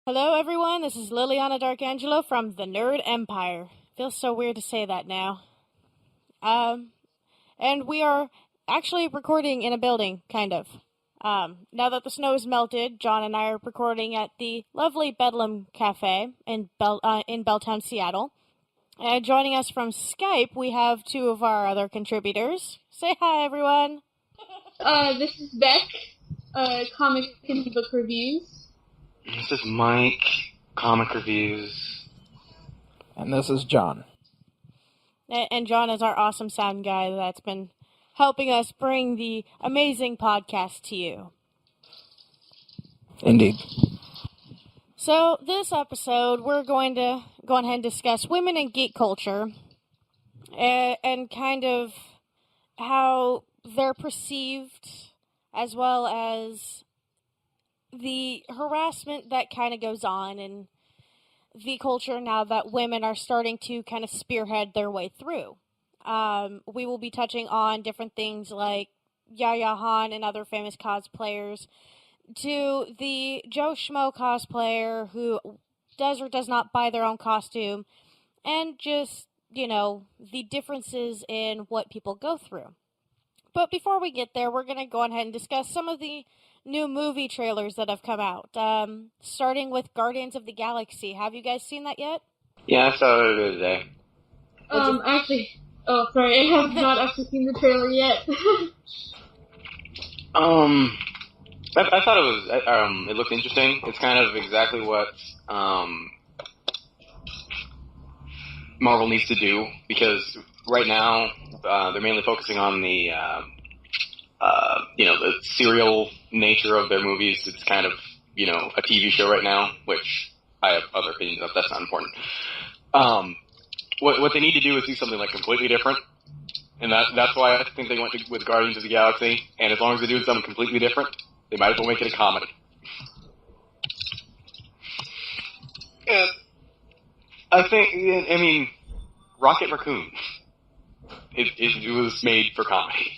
Hello, everyone. This is Liliana Darkangelo from the Nerd Empire. Feels so weird to say that now. And we are actually recording in a building, kind of. Now that the snow has melted, John and I are recording at the lovely Bedlam Cafe in Belltown, Seattle. And joining us from Skype, we have two of our other contributors. Say hi, everyone. This is Beck, comic and book reviews. This is Mike, comic reviews. And this is John. And John is our awesome sound guy that's been helping us bring the amazing podcast to you. Indeed. So, this episode, we're going to go ahead and discuss women in geek culture and kind of how they're perceived, as well as the harassment that kind of goes on in the culture now that women are starting to kind of spearhead their way through. We will be touching on different things like Yaya Han and other famous cosplayers, to the Joe Schmo cosplayer who does or does not buy their own costume, and just, the differences in what people go through. But before we get there, we're going to go ahead and discuss some of the new movie trailers that have come out, starting with Guardians of the Galaxy. Have you guys seen that yet? Yeah, I saw it today. I have not actually seen the trailer yet. I thought it looked interesting. It's kind of exactly what Marvel needs to do, because right now they're mainly focusing on the serial nature of their movies. It's kind of, a TV show right now, which I have other opinions of. That's not important. What they need to do is do something like completely different. And that's why I think they went with Guardians of the Galaxy. And as long as they're doing something completely different, they might as well make it a comedy. And Rocket Raccoon. It was made for comedy.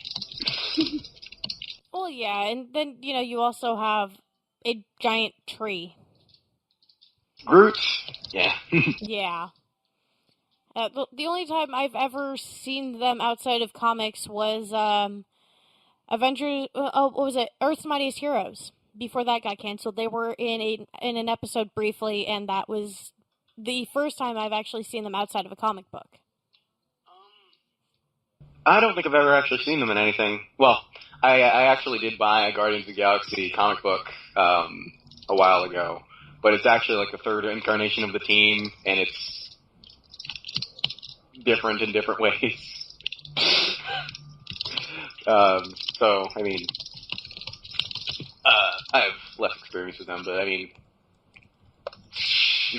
Well, yeah, and then, you also have a giant tree. Groot? Yeah. Yeah. The only time I've ever seen them outside of comics was Avengers. What was it? Earth's Mightiest Heroes. Before that got canceled, they were in an episode briefly, and that was the first time I've actually seen them outside of a comic book. I don't think I've ever actually seen them in anything. Well, I actually did buy a Guardians of the Galaxy comic book a while ago, but it's actually like the third incarnation of the team, and it's different in different ways. I have less experience with them, but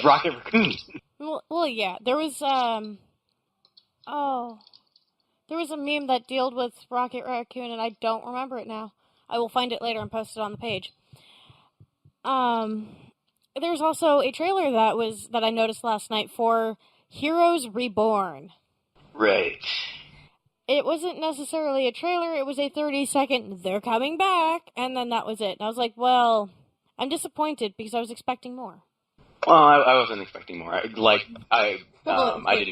Rocket Raccoon. Well, yeah, there was there was a meme that dealt with Rocket Raccoon, and I don't remember it now. I will find it later and post it on the page. There's also a trailer that I noticed last night for Heroes Reborn. Right. It wasn't necessarily a trailer, it was a 30-second, they're coming back, and then that was it. And I was like, well, I'm disappointed because I was expecting more. Well, I wasn't expecting more. I didn't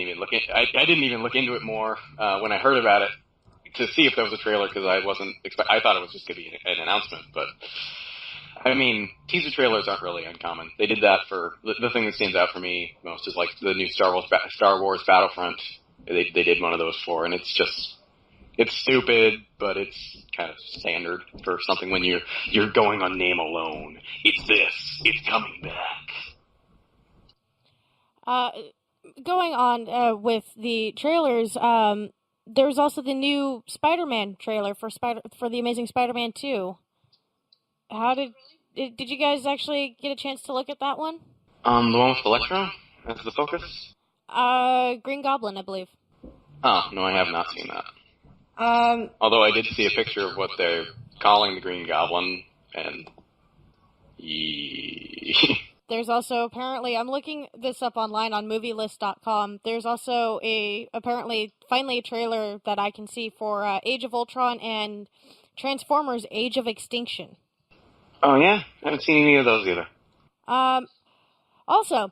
even look I didn't even look into it more when I heard about it to see if there was a trailer, because I thought it was just going to be an announcement. But teaser trailers aren't really uncommon. They did that for the thing that stands out for me most is like the new Star Wars Battlefront. They did one of those for, and it's stupid, but it's kind of standard for something when you're going on name alone. It's coming back. Going on with the trailers, there's also the new Spider-Man trailer for the Amazing Spider-Man 2. How did you guys actually get a chance to look at that one? The one with Electro as the focus? Green Goblin, I believe. Oh, no, I have not seen that. Although I did see a picture of what they're calling the Green Goblin, and there's also, apparently, I'm looking this up online on movielist.com, there's also finally a trailer that I can see for Age of Ultron and Transformers Age of Extinction. Oh, yeah? I haven't seen any of those either. Also,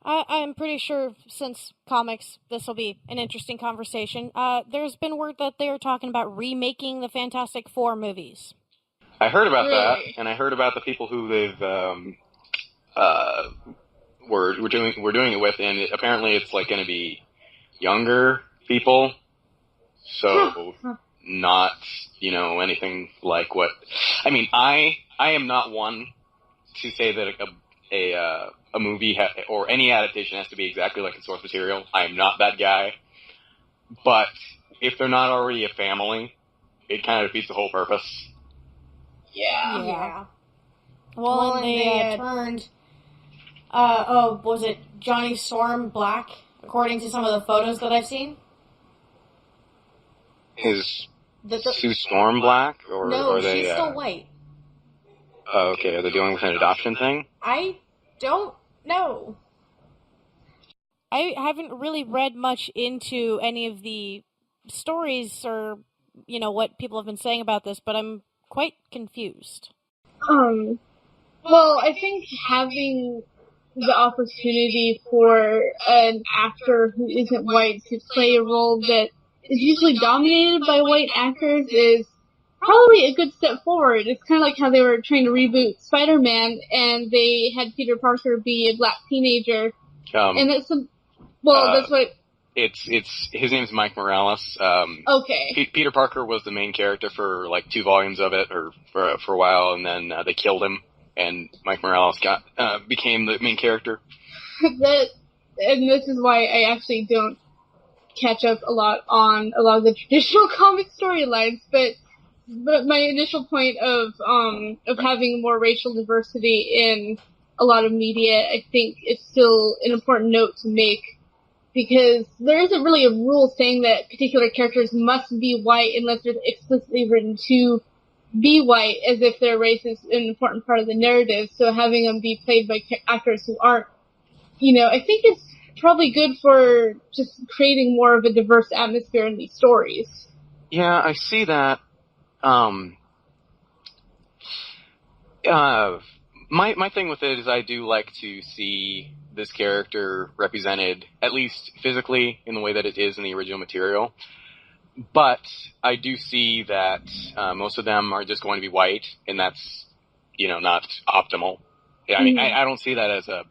I'm pretty sure since comics, this will be an interesting conversation. There's been word that they are talking about remaking the Fantastic Four movies. I heard about that, Really? and I heard about the people who they've we're doing it with, and apparently it's like going to be younger people, so not anything like what. I mean, I am not one to say that a movie or any adaptation has to be exactly like the source material. I am not that guy. But if they're not already a family, it kind of defeats the whole purpose. Yeah. Well, and they turned. Was it Johnny Storm black? According to some of the photos that I've seen. Is Sue Storm black, or No, are they? she's still white. Oh, okay. Are they dealing with an adoption thing? I don't know. I haven't really read much into any of the stories or, what people have been saying about this, but I'm quite confused. Well, I think having the opportunity for an actor who isn't white to play a role that is usually dominated by white actors is probably a good step forward. It's kind of like how they were trying to reboot Spider-Man and they had Peter Parker be a black teenager. And that's that's what... It's his name's Mike Morales. Okay. Peter Parker was the main character for like 2 volumes of it, or for a while, and then they killed him, and Mike Morales became the main character. And this is why I actually don't catch up a lot on a lot of the traditional comic storylines, but my initial point of having more racial diversity in a lot of media, I think is still an important note to make, because there isn't really a rule saying that particular characters must be white unless they're explicitly written to be white, as if their race is an important part of the narrative. So having them be played by actors who aren't, I think it's probably good for just creating more of a diverse atmosphere in these stories. Yeah, I see that. My thing with it is I do like to see this character represented, at least physically, in the way that it is in the original material. But I do see that most of them are just going to be white, and that's, not optimal. I mean, I don't see that as a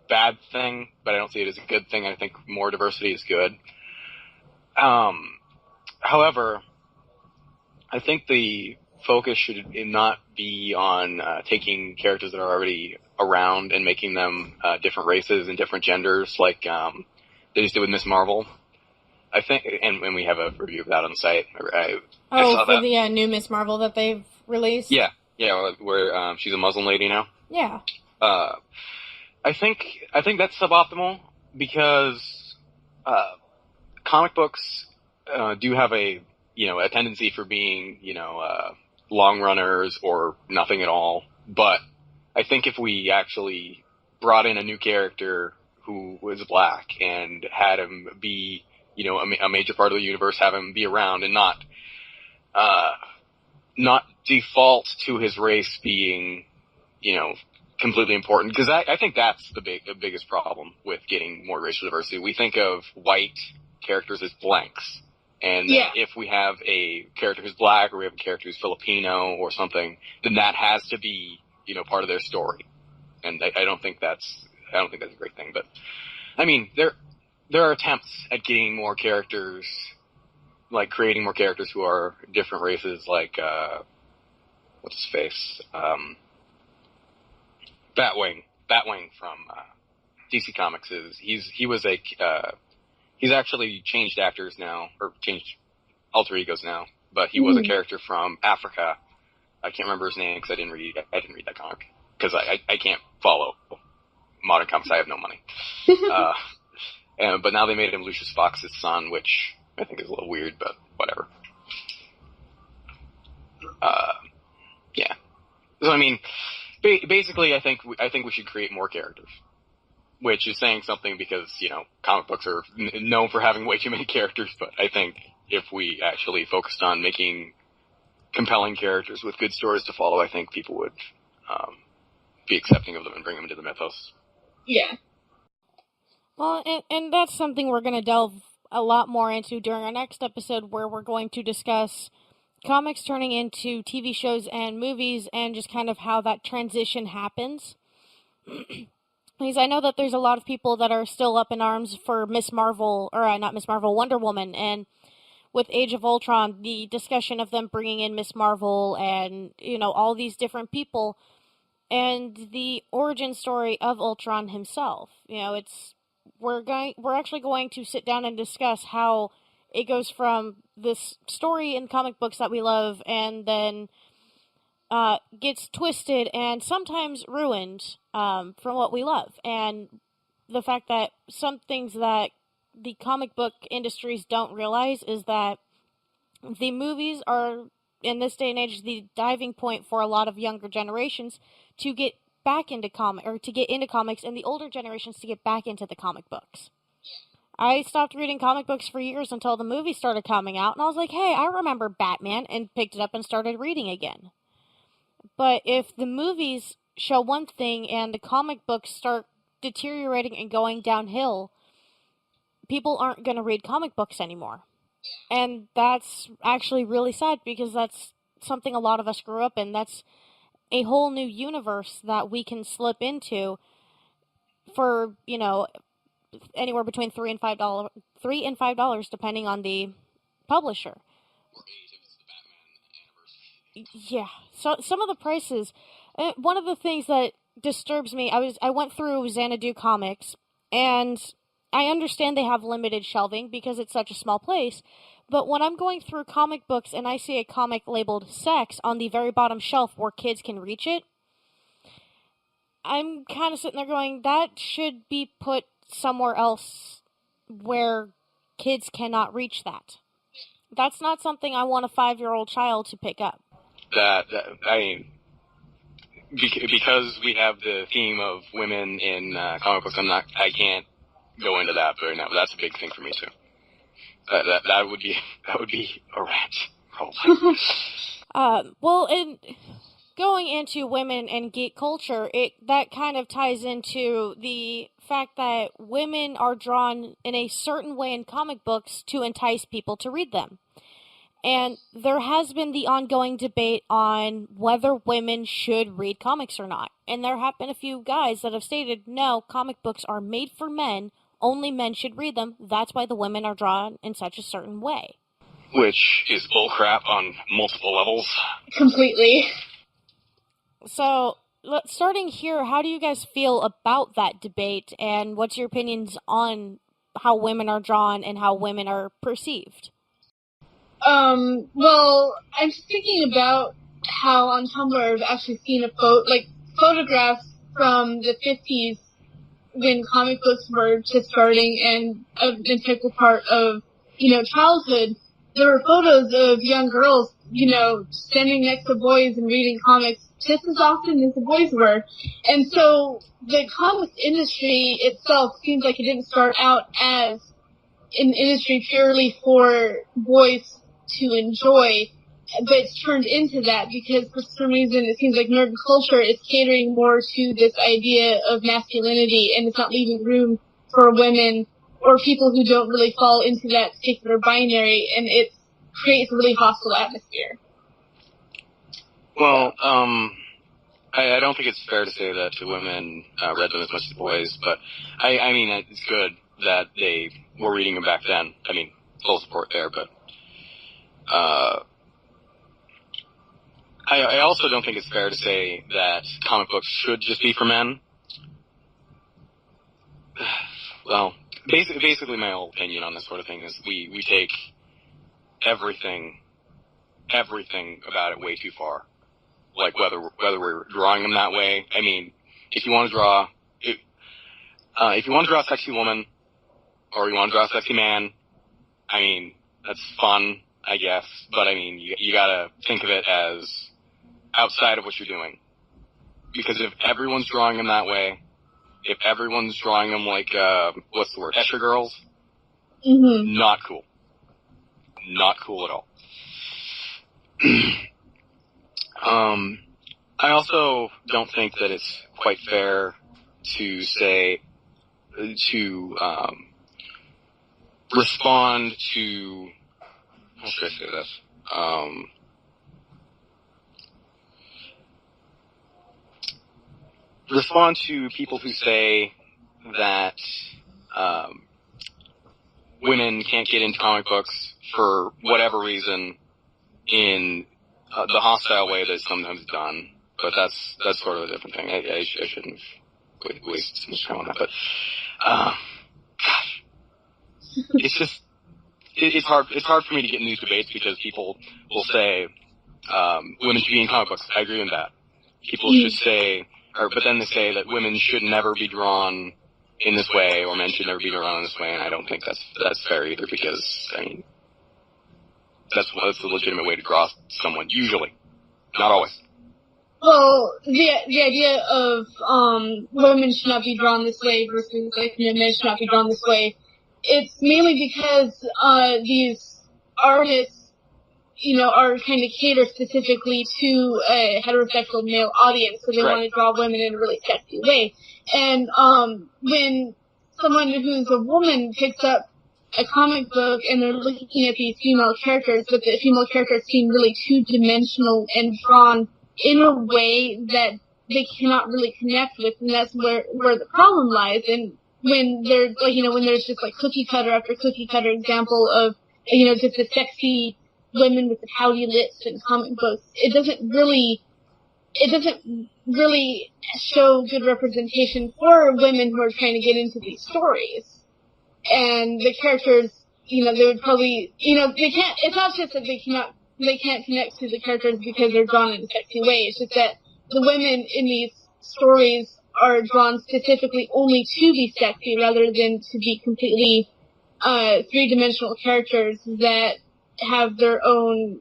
bad thing, but I don't see it as a good thing. I think more diversity is good. However, I think the focus should not be on taking characters that are already around and making them different races and different genders, like they just did with Miss Marvel. I think, and we have a review of that on the site. I saw for that. the new Miss Marvel that they've released? Yeah, where she's a Muslim lady now. Yeah. I think that's suboptimal, because comic books do have a tendency for being long runners or nothing at all. But I think if we actually brought in a new character who was black and had him be a major part of the universe, have him be around, and not default to his race being completely important, because I think that's the biggest problem with getting more racial diversity. We think of white characters as blanks, and if we have a character who's black, or we have a character who's Filipino or something, then that has to be part of their story. And I don't think that's a great thing. But I mean, there are attempts at getting more characters, like creating more characters who are different races, like what's his face? Batwing from DC Comics he's actually changed actors now, or changed alter egos now, but he was a character from Africa. I can't remember his name because I didn't read that comic, because I can't follow modern comics. I have no money. But now they made him Lucius Fox's son, which I think is a little weird, but whatever. Yeah. So I mean, basically, I think we should create more characters, which is saying something, because comic books are known for having way too many characters. But I think if we actually focused on making compelling characters with good stories to follow, I think people would be accepting of them and bring them into the mythos. Yeah. Well, and that's something we're going to delve a lot more into during our next episode, where we're going to discuss comics turning into TV shows and movies and just kind of how that transition happens. Because I know that there's a lot of people that are still up in arms for Miss Marvel, or not Miss Marvel, Wonder Woman, and with Age of Ultron, the discussion of them bringing in Miss Marvel and, all these different people, and the origin story of Ultron himself. We're actually going to sit down and discuss how it goes from this story in comic books that we love and then gets twisted and sometimes ruined from what we love. And the fact that some things that the comic book industries don't realize is that the movies are, in this day and age, the diving point for a lot of younger generations to get back into comics, and the older generations to get back into the comic books. I stopped reading comic books for years until the movies started coming out, and I was like, hey, I remember Batman, and picked it up and started reading again. But if the movies show one thing and the comic books start deteriorating and going downhill, people aren't going to read comic books anymore. And that's actually really sad, because that's something a lot of us grew up in. That's a whole new universe that we can slip into for, anywhere between $3 and $5, depending on the publisher. Yeah, so some of the prices. One of the things that disturbs me, I went through Xanadu Comics, and I understand they have limited shelving because it's such a small place. But when I'm going through comic books and I see a comic labeled sex on the very bottom shelf where kids can reach it, I'm kind of sitting there going, that should be put somewhere else where kids cannot reach that. That's not something I want a 5-year-old child to pick up. Because we have the theme of women in comic books, I can't go into that right now, but that's a big thing for me too. That would be a rant, probably. Well, and going into women and geek culture, that kind of ties into the fact that women are drawn in a certain way in comic books to entice people to read them. And there has been the ongoing debate on whether women should read comics or not. And there have been a few guys that have stated, no, comic books are made for men. Only men should read them. That's why the women are drawn in such a certain way. Which is bullcrap on multiple levels. Completely. So, starting here, how do you guys feel about that debate, and what's your opinions on how women are drawn and how women are perceived? Well, I'm just thinking about how on Tumblr I've actually seen photographs from the 50s when comic books were just starting and an integral part of, childhood. There were photos of young girls, standing next to boys and reading comics just as often as the boys were. And so the comics industry itself seems like it didn't start out as an industry purely for boys to enjoy, but it's turned into that because for some reason it seems like nerd culture is catering more to this idea of masculinity, and it's not leaving room for women or people who don't really fall into that particular binary, and it creates a really hostile atmosphere. Well, I don't think it's fair to say that the women read them as much as boys, but I mean, it's good that they were reading them back then. I mean, full support there, but I also don't think it's fair to say that comic books should just be for men. Well, basically my whole opinion on this sort of thing is we take everything about it way too far. Like whether we're drawing them that way. I mean, if you want to draw a sexy woman, or you want to draw a sexy man, I mean, that's fun, I guess. But I mean, you gotta think of it as outside of what you're doing. Because if everyone's drawing them that way, if everyone's drawing them like, what's the word, Escher girls? Mm-hmm. Not cool. Not cool at all. I also don't think that it's quite fair to say respond to, how should I say this? Respond to people who say that women can't get into comic books for whatever reason in the hostile way that's sometimes done. But that's sort of a different thing. I shouldn't waste too much time on that. But gosh, it's just it's hard for me to get in these debates because people will say women should be in comic books. I agree with that. People should say, but then they say that women should never be drawn in this way, or men should never be drawn in this way, and I don't think that's fair either, because I mean that's a legitimate way to draw someone, usually, not always. Well, the idea of women should not be drawn this way versus like men should not be drawn this way, it's mainly because these artists, are kind of cater specifically to a heterosexual male audience, so they want to draw women in a really sexy way. And when someone who's a woman picks up a comic book and they're looking at these female characters, but the female characters seem really two-dimensional and drawn in a way that they cannot really connect with, and that's where the problem lies. And when there's when there's just like cookie cutter after cookie cutter example of just the sexy women with the pouty lips in comic books, it doesn't really show good representation for women who are trying to get into these stories. And the characters, they would probably, they can't, it's not just that they can't connect to the characters because they're drawn in a sexy way. It's just that the women in these stories are drawn specifically only to be sexy rather than to be completely three-dimensional characters that have their own,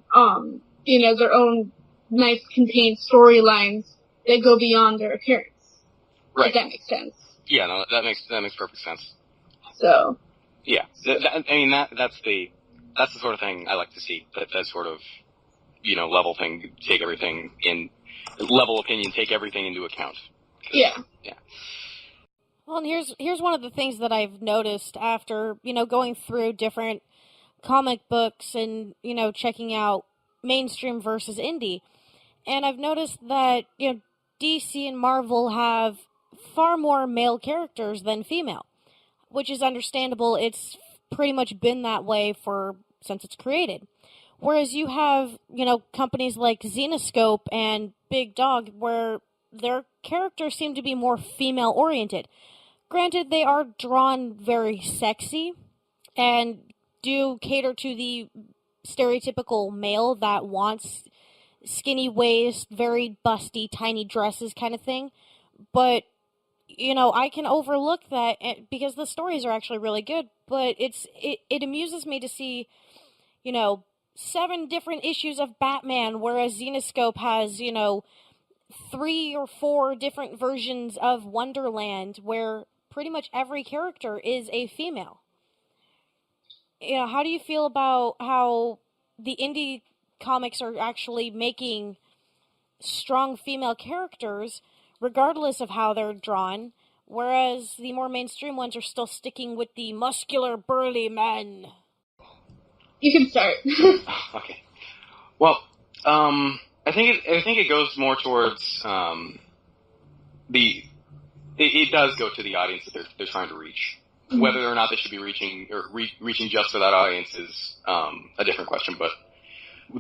their own nice contained storylines that go beyond their appearance. Right. If that makes sense. Yeah, no, that makes perfect sense. So. Yeah, that's the sort of thing I like to see. That sort of, level thing, take everything in, level opinion, take everything into account. Yeah. Yeah. Well, and here's one of the things that I've noticed after, going through different comic books and, checking out mainstream versus indie. And I've noticed that, DC and Marvel have far more male characters than female, which is understandable. It's pretty much been that way since it's created. Whereas you have, companies like Zenoscope and Big Dog where their characters seem to be more female oriented. Granted, they are drawn very sexy and do cater to the stereotypical male that wants skinny waist, very busty, tiny dresses kind of thing. But, I can overlook that because the stories are actually really good. But it amuses me to see, 7 different issues of Batman, whereas Zenoscope has, 3 or 4 different versions of Wonderland, where pretty much every character is a female. How do you feel about how the indie comics are actually making strong female characters, regardless of how they're drawn, whereas the more mainstream ones are still sticking with the muscular, burly men? You can start. Okay. Well, I think it goes more towards it does go to the audience that they're trying to reach. Mm-hmm. Whether or not they should be reaching or reaching just for that audience is a different question. But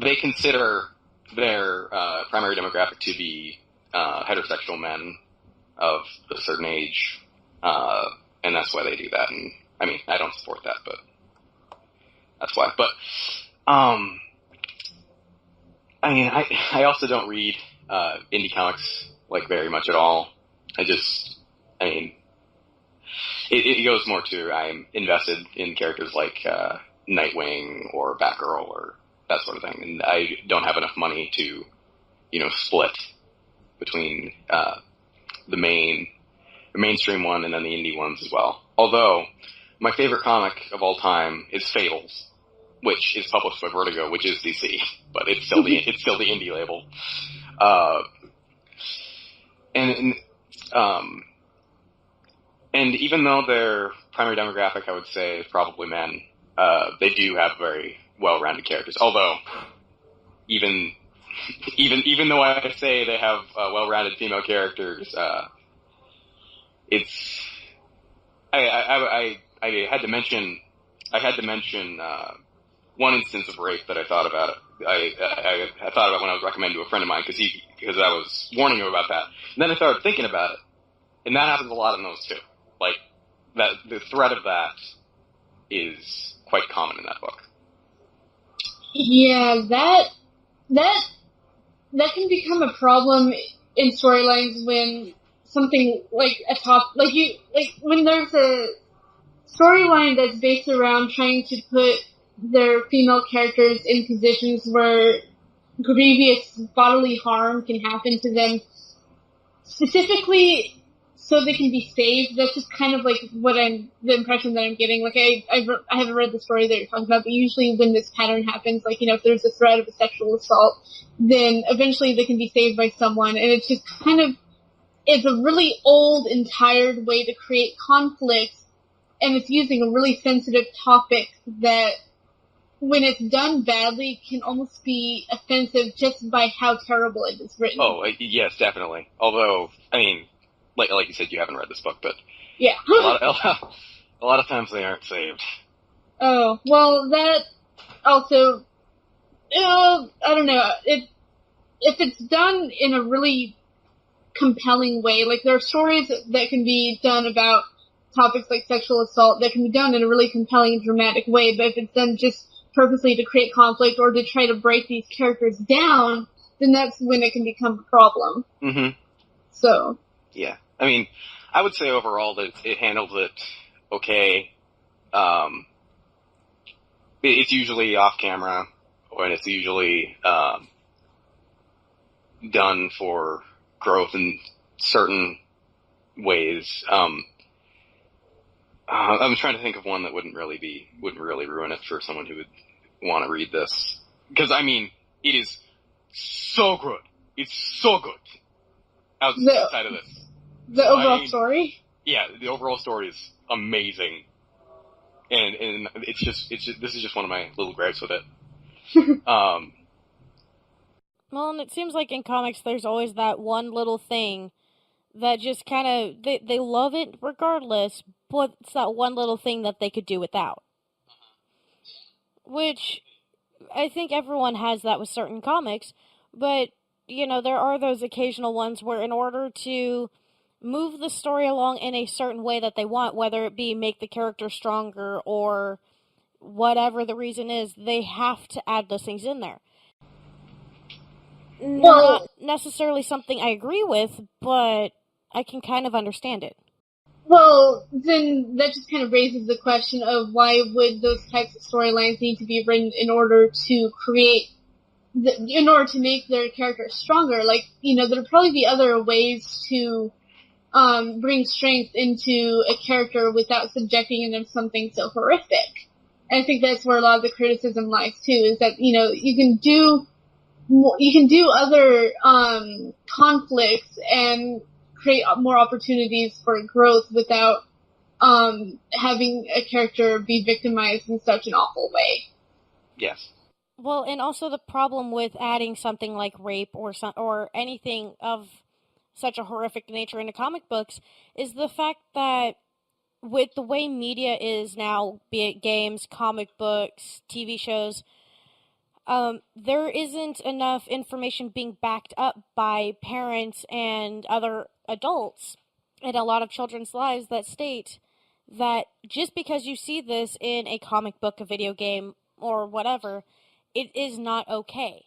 they consider their primary demographic to be heterosexual men of a certain age, and that's why they do that. And I mean, I don't support that, but that's why. But I mean, I also don't read indie comics very much at all. It goes more to I'm invested in characters like Nightwing or Batgirl or that sort of thing, and I don't have enough money to, split between the mainstream one and then the indie ones as well. Although my favorite comic of all time is Fables, which is published by Vertigo, which is DC, but it's still the indie label. And even though their primary demographic, I would say, is probably men, they do have very well-rounded characters. Although, even though I say they have well-rounded female characters, it's I had to mention one instance of rape that I thought about. I thought about when I was recommending to a friend of mine because I was warning him about that. And then I started thinking about it, and that happens a lot in those too. Like that, the threat of that is quite common in that book. Yeah, that can become a problem in storylines when something like when there's a storyline that's based around trying to put their female characters in positions where grievous bodily harm can happen to them, specifically so they can be saved. That's just kind of like the impression that I'm getting. Like I haven't read the story that you're talking about, but usually when this pattern happens, like, if there's a threat of a sexual assault, then eventually they can be saved by someone, and it's just it's a really old and tired way to create conflict, and it's using a really sensitive topic that, when it's done badly, can almost be offensive just by how terrible it is written. Oh, yes, definitely. Although, I mean, like you said, you haven't read this book, but yeah, a lot of times they aren't saved. Oh, well, that also, I don't know. If it's done in a really compelling way, like there are stories that can be done about topics like sexual assault that can be done in a really compelling and dramatic way, but if it's done just purposely to create conflict or to try to break these characters down, then that's when it can become a problem. Mm-hmm. So. Yeah. I mean, I would say overall that it handles it okay. It's usually off camera, and it's usually done for growth in certain ways. I'm trying to think of one that wouldn't really ruin it for someone who would want to read this. Because, I mean, it is so good. It's so good. Outside of this. The overall story? Yeah, the overall story is amazing. And this is just one of my little gripes with it. Well, and it seems like in comics there's always that one little thing that just kind of, they love it regardless, but it's that one little thing that they could do without. Which, I think everyone has that with certain comics, but, there are those occasional ones where in order to move the story along in a certain way that they want, whether it be make the character stronger or whatever the reason is, they have to add those things in there. Not necessarily something I agree with, but I can kind of understand it. Well, then that just kind of raises the question of why would those types of storylines need to be written in order to make their characters stronger? Like, there'd probably be other ways to bring strength into a character without subjecting them to something so horrific. And I think that's where a lot of the criticism lies too, is that, you can do other conflicts and create more opportunities for growth without having a character be victimized in such an awful way. Yes. Well, and also the problem with adding something like rape or anything of such a horrific nature into comic books is the fact that with the way media is now, be it games, comic books, TV shows, there isn't enough information being backed up by parents and other adults in a lot of children's lives that state that just because you see this in a comic book, a video game, or whatever, it is not okay.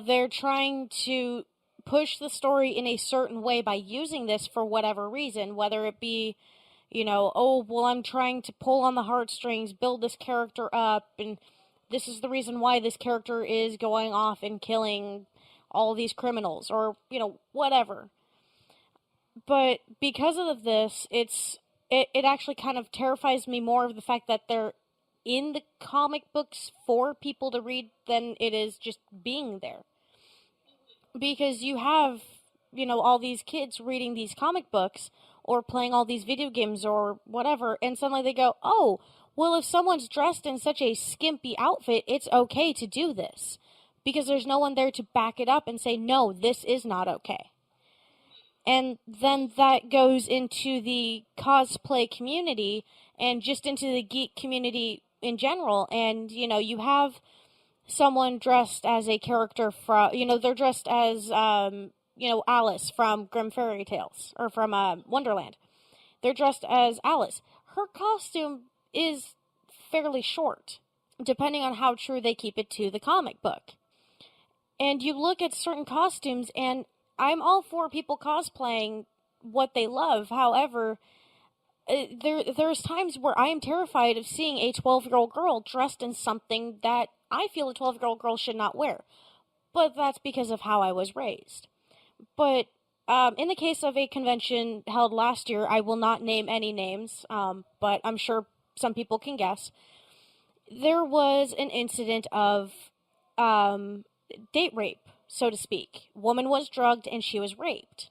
They're trying to push the story in a certain way by using this for whatever reason, whether it be, oh, well, I'm trying to pull on the heartstrings, build this character up, and this is the reason why this character is going off and killing all these criminals, or, whatever. But because of this, it actually kind of terrifies me more of the fact that they're in the comic books for people to read than it is just being there. Because you have, all these kids reading these comic books or playing all these video games or whatever, and suddenly they go, oh, well, if someone's dressed in such a skimpy outfit, it's okay to do this. Because there's no one there to back it up and say, no, this is not okay. And then that goes into the cosplay community and just into the geek community in general. And, you have someone dressed as a character from, they're dressed as, Alice from Grimm Fairy Tales, or from Wonderland. They're dressed as Alice. Her costume is fairly short, depending on how true they keep it to the comic book. And you look at certain costumes, and I'm all for people cosplaying what they love. However, there's times where I am terrified of seeing a 12-year-old girl dressed in something that I feel a 12-year-old girl should not wear. But that's because of how I was raised. But in the case of a convention held last year, I will not name any names, but I'm sure some people can guess. There was an incident of date rape, so to speak. Woman was drugged and she was raped.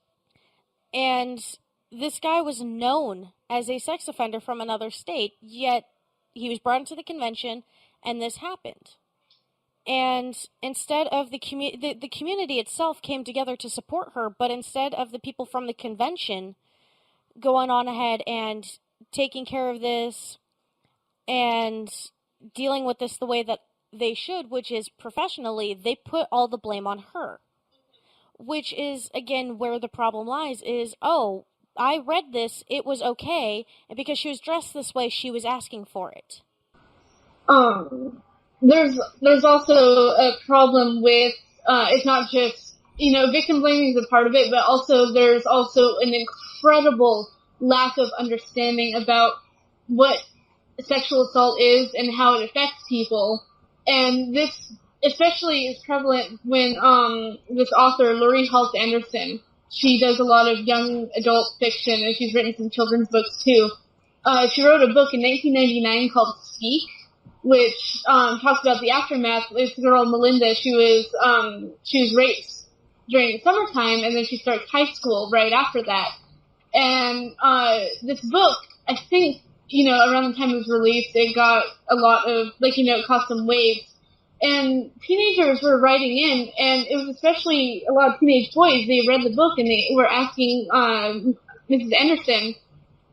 And this guy was known as a sex offender from another state, yet he was brought into the convention and this happened. And instead of the community itself came together to support her, but instead of the people from the convention going on ahead and taking care of this and dealing with this the way that they should, which is professionally, they put all the blame on her. Which is, again, where the problem lies, is, oh, I read this, it was okay, and because she was dressed this way, she was asking for it. There's also a problem with, it's not just, victim blaming is a part of it, but also there's also an incredible lack of understanding about what sexual assault is and how it affects people. And this especially is prevalent when this author, Laurie Halse Anderson, she does a lot of young adult fiction, and she's written some children's books too. She wrote a book in 1999 called Speak, which talks about the aftermath. This girl, Melinda, she was raped during summertime, and then she starts high school right after that. And this book, I think, around the time it was released, it got a lot of, it caused some waves. And teenagers were writing in, and it was especially a lot of teenage boys. They read the book, and they were asking Mrs. Anderson,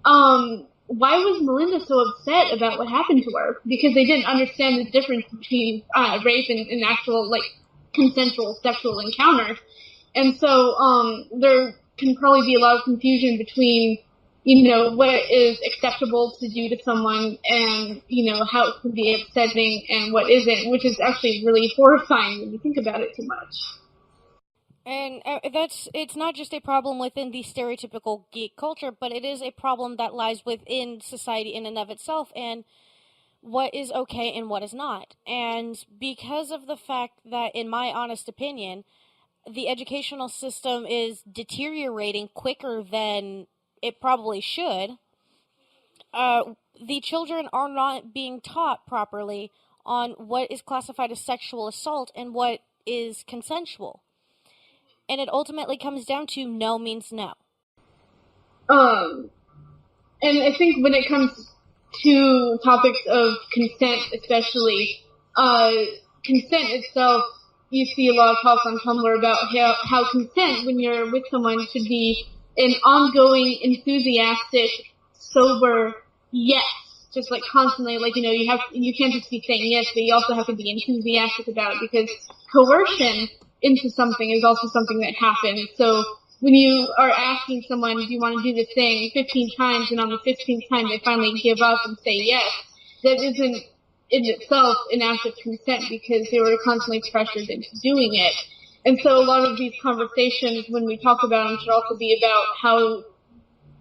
why was Melinda so upset about what happened to her? Because they didn't understand the difference between rape and actual, consensual sexual encounter. And so there can probably be a lot of confusion between what is acceptable to do to someone and, how it can be upsetting and what isn't, which is actually really horrifying when you think about it too much. And it's not just a problem within the stereotypical geek culture, but it is a problem that lies within society in and of itself, and what is okay and what is not. And because of the fact that, in my honest opinion, the educational system is deteriorating quicker than it probably should, the children are not being taught properly on what is classified as sexual assault and what is consensual. And it ultimately comes down to no means no. And I think when it comes to topics of consent especially, consent itself, you see a lot of talk on Tumblr about how consent, when you're with someone, should be an ongoing, enthusiastic, sober yes. Just constantly, you can't just be saying yes, but you also have to be enthusiastic about it, because coercion into something is also something that happens. So when you are asking someone, do you want to do this thing 15 times, and on the 15th time they finally give up and say yes, that isn't in itself an act of consent, because they were constantly pressured into doing it. And so a lot of these conversations, when we talk about them, should also be about how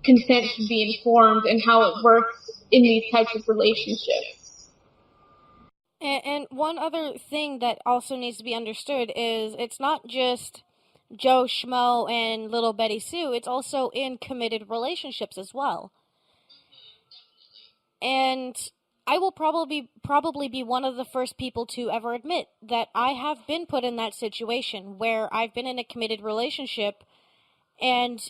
consent should be informed and how it works in these types of relationships. And one other thing that also needs to be understood is it's not just Joe Schmo and little Betty Sue, it's also in committed relationships as well. And I will probably be one of the first people to ever admit that I have been put in that situation where I've been in a committed relationship, and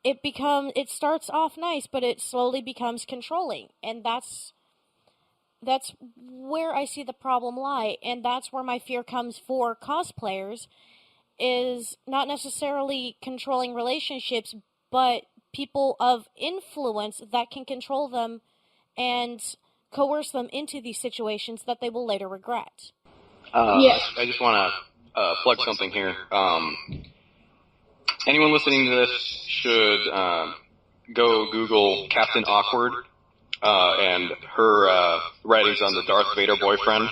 it starts off nice, but it slowly becomes controlling, and that's where I see the problem lie, and that's where my fear comes for cosplayers, is not necessarily controlling relationships, but people of influence that can control them and coerce them into these situations that they will later regret. I just want to plug something here. Anyone listening to this should go Google Captain Awkward and her writings on the Darth Vader boyfriend.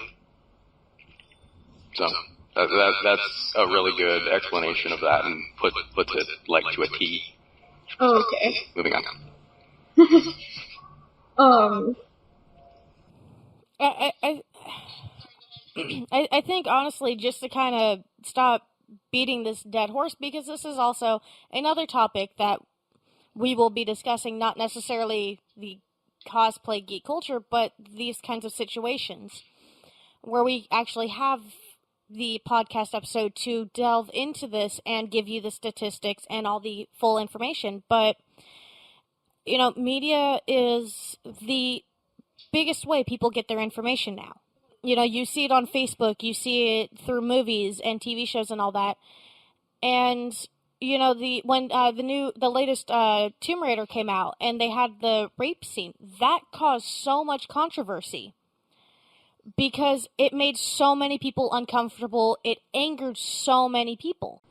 So that's a really good explanation of that, and puts it like to a T. Oh, okay. Moving on. I think, honestly, just to kind of stop beating this dead horse, because this is also another topic that we will be discussing, not necessarily the cosplay geek culture, but these kinds of situations where we actually have the podcast episode to delve into this and give you the statistics and all the full information. But, media is the biggest way people get their information now. You see it on Facebook, you see it through movies and TV shows and all that. And, the latest Tomb Raider came out and they had the rape scene, that caused so much controversy because it made so many people uncomfortable. It angered so many people.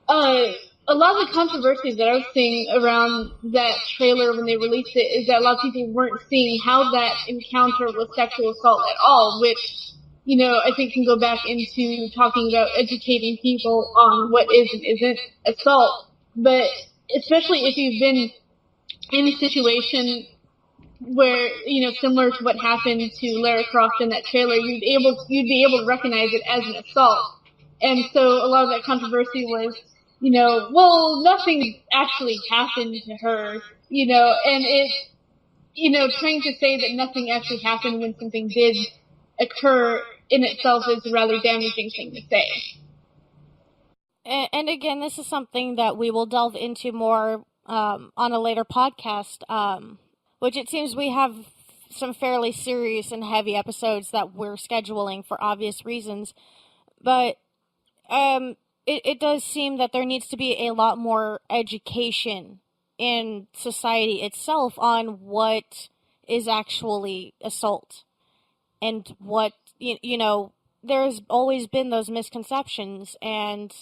A lot of the controversies that I was seeing around that trailer when they released it is that a lot of people weren't seeing how that encounter was sexual assault at all, which, I think can go back into talking about educating people on what is and isn't assault. But especially if you've been in a situation where, similar to what happened to Lara Croft in that trailer, you'd be able to recognize it as an assault. And so a lot of that controversy was, well, nothing actually happened to her, and it, trying to say that nothing actually happened when something did occur in itself is a rather damaging thing to say. And again, this is something that we will delve into more on a later podcast, which it seems we have some fairly serious and heavy episodes that we're scheduling for obvious reasons. But it does seem that there needs to be a lot more education in society itself on what is actually assault and what, there's always been those misconceptions, and,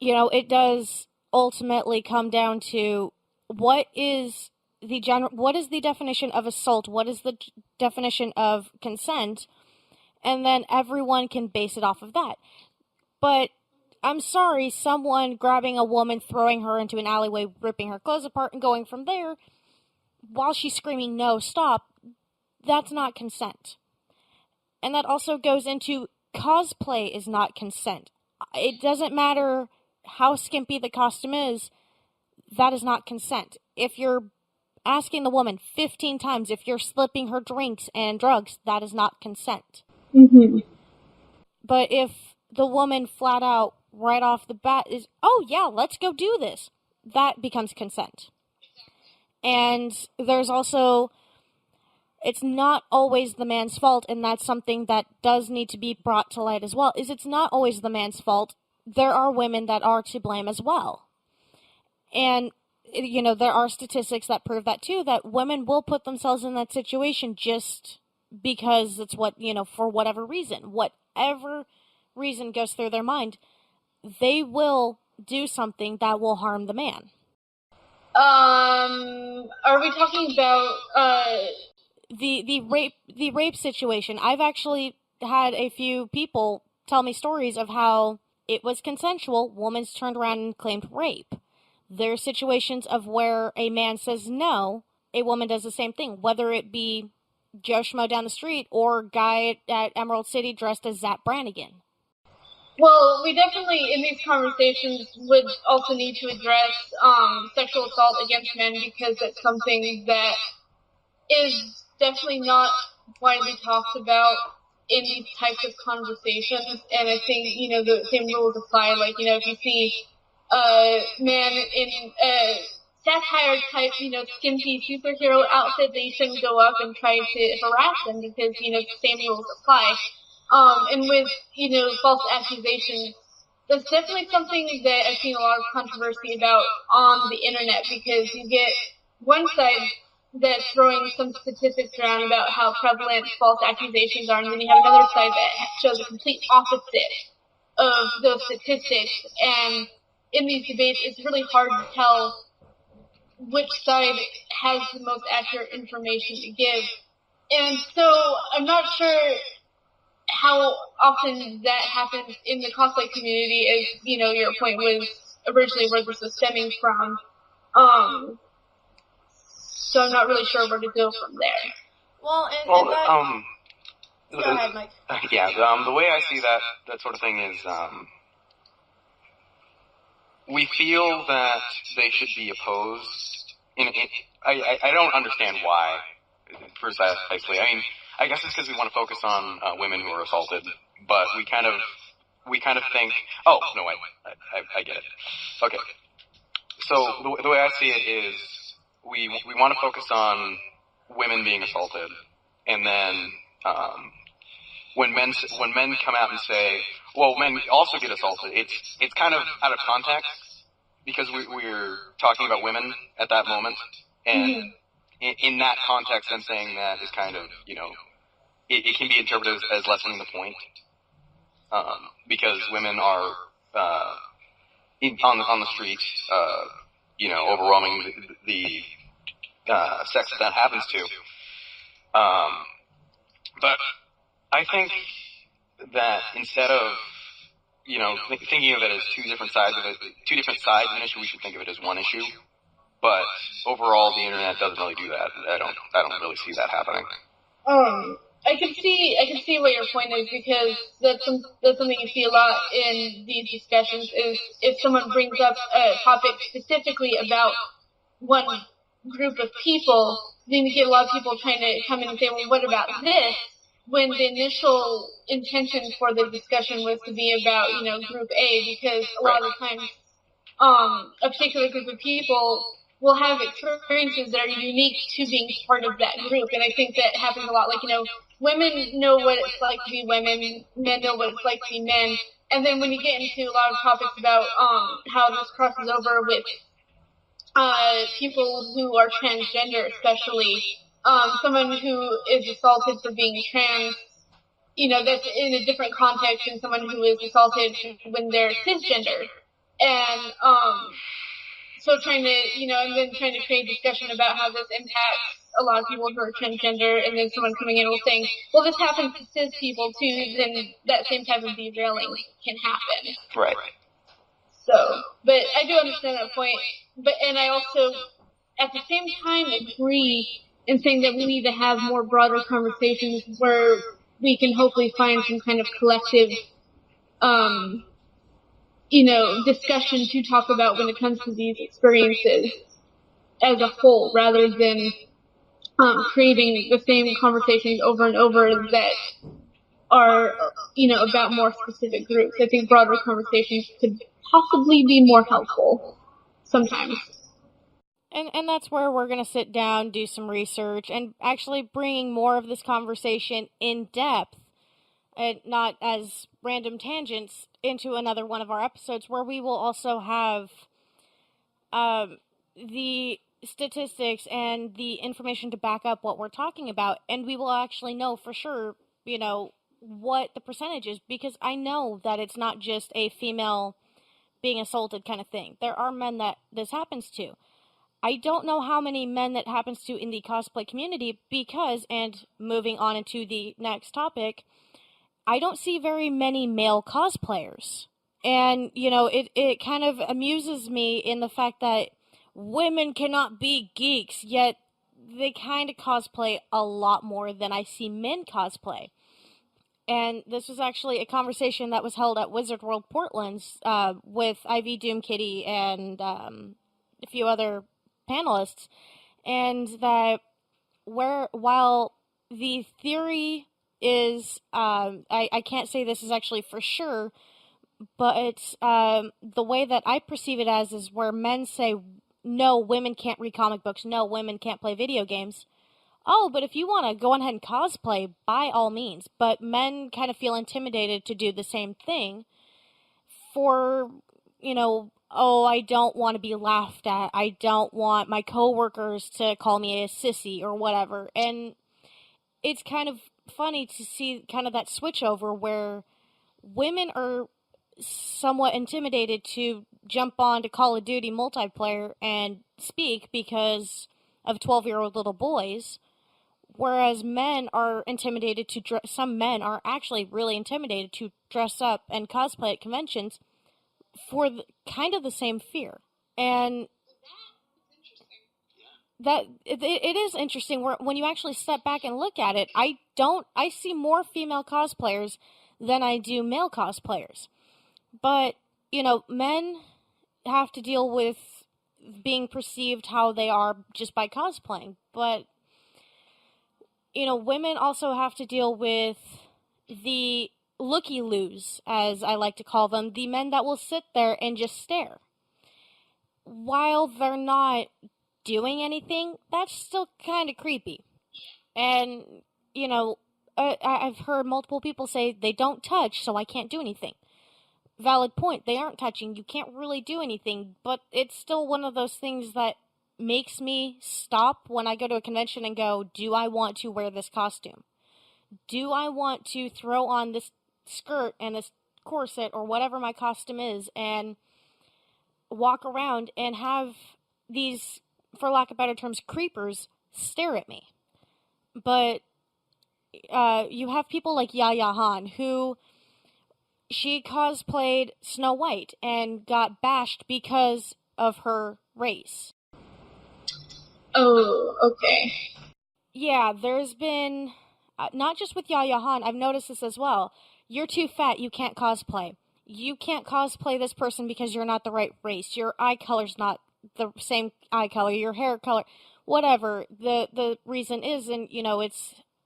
it does ultimately come down to what is the definition of assault, what is the definition of consent, and then everyone can base it off of that. But I'm sorry, someone grabbing a woman, throwing her into an alleyway, ripping her clothes apart, and going from there while she's screaming, "No, stop," that's not consent. And that also goes into cosplay is not consent. It doesn't matter how skimpy the costume is, that is not consent. If you're asking the woman 15 times, if you're slipping her drinks and drugs, that is not consent. Mm-hmm. But if the woman flat out, right off the bat, is, "Oh yeah, let's go do this," that becomes consent. And there's also, it's not always the man's fault, and that's something that does need to be brought to light as well, is it's not always the man's fault. There are women that are to blame as well. And, there are statistics that prove that too, that women will put themselves in that situation just because it's what, for whatever reason goes through their mind, they will do something that will harm the man. Are we talking about, the rape situation? I've actually had a few people tell me stories of how it was consensual, woman's turned around and claimed rape. There are situations of where a man says no, a woman does the same thing, whether it be Joe Schmo down the street or guy at Emerald City dressed as Zap Brannigan. Well, we definitely, in these conversations, would also need to address sexual assault against men, because that's something that is definitely not widely talked about in these types of conversations. And I think, the same rules apply. Like, if you see a man in satire type, skimpy superhero outfit, that you shouldn't go up and try to harass them because, the same rules apply. And with, false accusations, that's definitely something that I've seen a lot of controversy about on the internet, because you get one side that's throwing some statistics around about how prevalent false accusations are, and then you have another side that shows the complete opposite of those statistics. And in these debates, it's really hard to tell which side has the most accurate information to give. And so I'm not sure how often that happens in the cosplay community, as, your point was originally where this was stemming from. So I'm not really sure where to go from there. Well, go ahead, Mike. Yeah, the way I see that sort of thing is, we feel that they should be opposed. I don't understand why, precisely. I mean, I guess it's because we want to focus on women who are assaulted, but we kind of think, oh, no, I get it. Okay. So the way I see it is, we want to focus on women being assaulted, and then when men come out and say, well, men also get assaulted, it's kind of out of context, because we're talking about women at that moment, and in that context, them saying that is kind of, it can be interpreted as lessening the point, because women are on the street, overwhelming the sex that happens to. But I think that instead of, thinking of it as two different sides of an issue, we should think of it as one issue. But overall, the internet doesn't really do that. I don't really see that happening. I can see what your point is, because that's something you see a lot in these discussions, is if someone brings up a topic specifically about one group of people, then you get a lot of people trying to come in and say, well, what about this? When the initial intention for the discussion was to be about, group A, because a lot of the times, a particular group of people will have experiences that are unique to being part of that group. And I think that happens a lot. Like, women know what it's like to be women, men know what it's like to be men. And then when you get into a lot of topics about how this crosses over with people who are transgender, especially, someone who is assaulted for being trans, that's in a different context than someone who is assaulted when they're cisgender. And so trying to, and then trying to create discussion about how this impacts a lot of people who are transgender, and then someone coming in and saying, well, this happens to cis people too, then that same type of derailing can happen. Right. So, but I do understand that point. And I also, at the same time, agree in saying that we need to have more broader conversations where we can hopefully find some kind of collective, discussion to talk about when it comes to these experiences as a whole, rather than creating the same conversations over and over that are, about more specific groups. I think broader conversations could possibly be more helpful sometimes. And that's where we're going to sit down, do some research, and actually bringing more of this conversation in depth, and not as random tangents, into another one of our episodes, where we will also have the statistics and the information to back up what we're talking about, and we will actually know for sure, what the percentage is, because I know that it's not just a female being assaulted kind of thing. There are men that this happens to. I don't know how many men that happens to in the cosplay community, because, and moving on into the next topic, I don't see very many male cosplayers. And, it kind of amuses me in the fact that women cannot be geeks, yet they kind of cosplay a lot more than I see men cosplay. And this was actually a conversation that was held at Wizard World Portland's with Ivy Doom Kitty and a few other panelists, and that while the theory is, I can't say this is actually for sure, but the way that I perceive it as is where men say no, women can't read comic books, no, women can't play video games. Oh, but if you want to go ahead and cosplay, by all means. But men kind of feel intimidated to do the same thing for, oh, I don't want to be laughed at. I don't want my coworkers to call me a sissy or whatever. And it's kind of funny to see kind of that switch over where women are somewhat intimidated to jump on to Call of Duty multiplayer and speak because of 12-year-old little boys. Whereas men are intimidated to some men are actually really intimidated to dress up and cosplay at conventions for kind of the same fear. And that it is interesting when you actually step back and look at it. I see more female cosplayers than I do male cosplayers. But, men have to deal with being perceived how they are just by cosplaying. But women also have to deal with the looky-loos, as I like to call them, the men that will sit there and just stare. While they're not doing anything, that's still kind of creepy. And, I've heard multiple people say they don't touch, so I can't do anything. Valid point, they aren't touching, you can't really do anything, but it's still one of those things that makes me stop when I go to a convention and go, do I want to wear this costume? Do I want to throw on this skirt and this corset or whatever my costume is and walk around and have these, for lack of better terms, creepers stare at me? But you have people like Yaya Han, who she cosplayed Snow White and got bashed because of her race. Oh, okay. Yeah, there's been, not just with Yaya Han, I've noticed this as well. You're too fat, you can't cosplay. You can't cosplay this person because you're not the right race. Your eye color's not the same eye color, your hair color, whatever the reason is. And,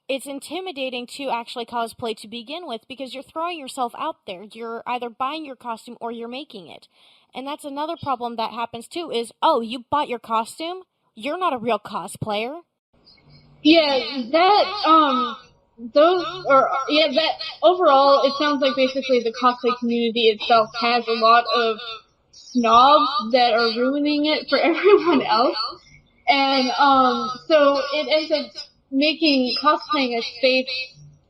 it's intimidating to actually cosplay to begin with because you're throwing yourself out there. You're either buying your costume or you're making it. And that's another problem that happens too is, oh, you bought your costume? You're not a real cosplayer. Yeah, that overall, it sounds like basically the cosplay community itself has a lot of snobs that are ruining it for everyone else. And, so it ends up making cosplaying a space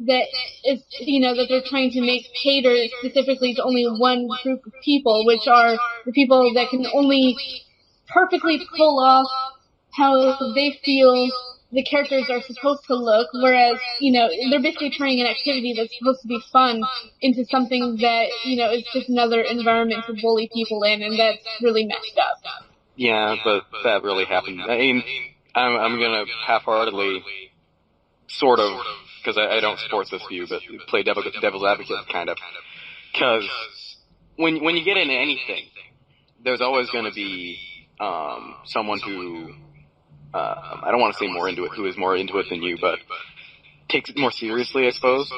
that is, that they're trying to make cater specifically to only one group of people, which are the people that can only perfectly pull off how they feel the characters are supposed to look, whereas, they're basically turning an activity that's supposed to be fun into something that, is just another environment to bully people in, and that's really messed up. Yeah, but that really happened. I mean, I'm gonna half-heartedly, sort of, because I don't support this view, but play devil's advocate, kind of. Because when you get into anything, there's always going to be someone who, I don't want to say more into it, who is more into it than you, but takes it more seriously, I suppose.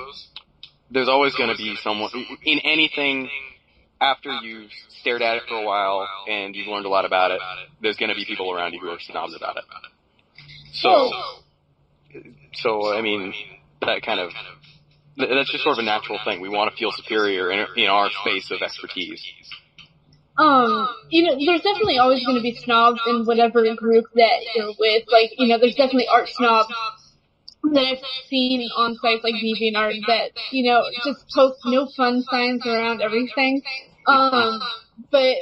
There's always going to be someone, in anything, after you've stared at it for a while and you've learned a lot about it, there's going to be people around you who are snobs about it. So I mean, that's just sort of a natural thing. We want to feel superior in our space of expertise. There's definitely always going to be snobs in whatever group that you're with. Like, there's definitely art snobs that I've seen on sites like DeviantArt that, just post no fun signs around everything. But,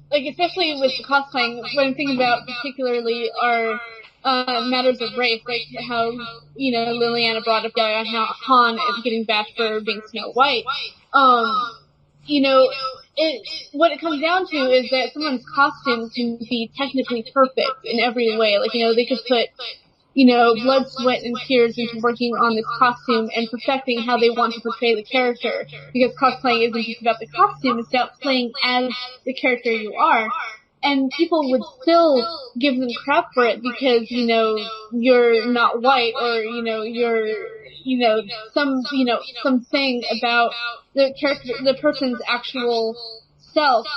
like, especially with cosplaying, what I'm thinking about particularly are matters of race, like how, Liliana brought up Yaya Han getting bashed for being Snow White. What it comes down to is that someone's costume can be technically perfect in every way. Like, they could put, blood, sweat, and tears into working on this costume and perfecting how they want to portray the character. Because cosplaying isn't just about the costume, it's about playing as the character you are. And people would still give them crap for it because, you're not white or, you're, something about the character, the person's actual self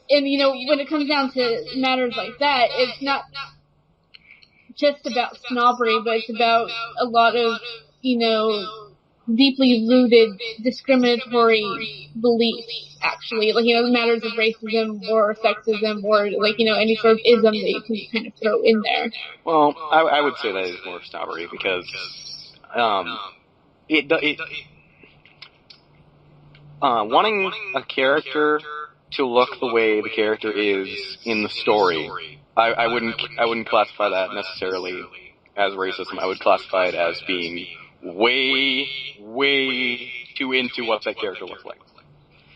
And, when it comes down to matters like that, it's not just about snobbery, but it's about a lot of, deeply rooted discriminatory beliefs, actually. Like, matters of racism or sexism or, like, any sort of ism that you can kind of throw in there. Well, I would say that is more snobbery because, wanting a character to look the way the character is in the story, I wouldn't classify that necessarily as racism. I would classify it as being way too into what that character looks like.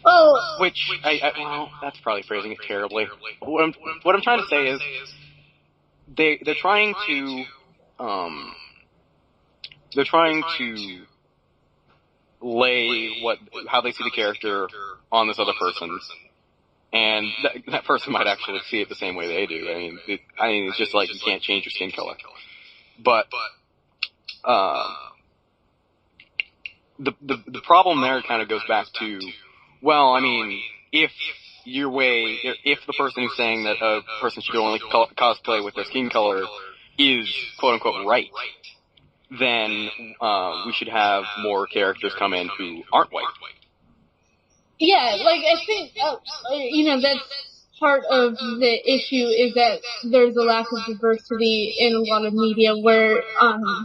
Oh, Which well, that's probably phrasing it terribly. What I'm trying to say is they're trying to lay how they see the character on this other person, and that person might actually see it the same way they do. I mean, it's just like you can't change your skin color, but the problem there kind of goes back to, well, I mean, if the person who's saying that a person should only cosplay with their skin color is quote unquote right, then we should have more characters come in who aren't white. Yeah, like, I think, that's part of the issue is that there's a lack of diversity in a lot of media where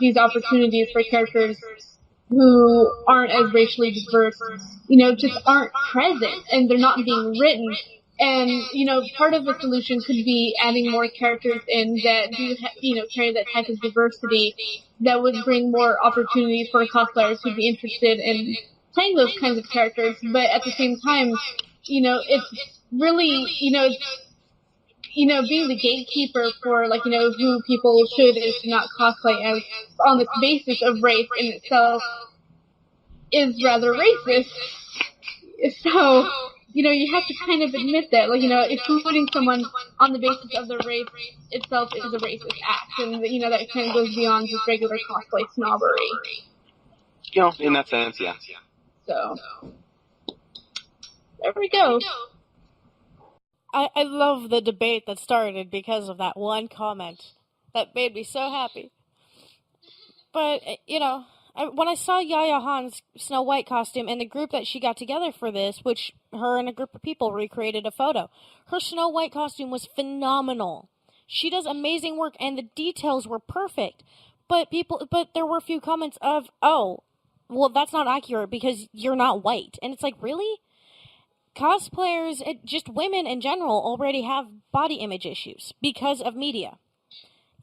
these opportunities for characters who aren't as racially diverse, just aren't present, and they're not being written. And, part of the solution could be adding more characters in that do, carry that type of diversity that would bring more opportunities for cosplayers who'd be interested in playing those kinds of characters. But at the same time, it's really, being the gatekeeper for, like, who people should and should not cosplay as on this basis of race in itself is rather racist. So, you have to kind of admit that, like, excluding someone on the basis of their race itself is a racist act, and, that kind of goes beyond just regular cosplay snobbery. In that sense, yeah. So, there we go. I love the debate that started because of that one comment. That made me so happy. But, when I saw Yaya Han's Snow White costume and the group that she got together for this, which her and a group of people recreated a photo, her Snow White costume was phenomenal. She does amazing work and the details were perfect. But there were a few comments of, oh, well, that's not accurate because you're not white. And it's like, really? Cosplayers, just women in general, already have body image issues because of media.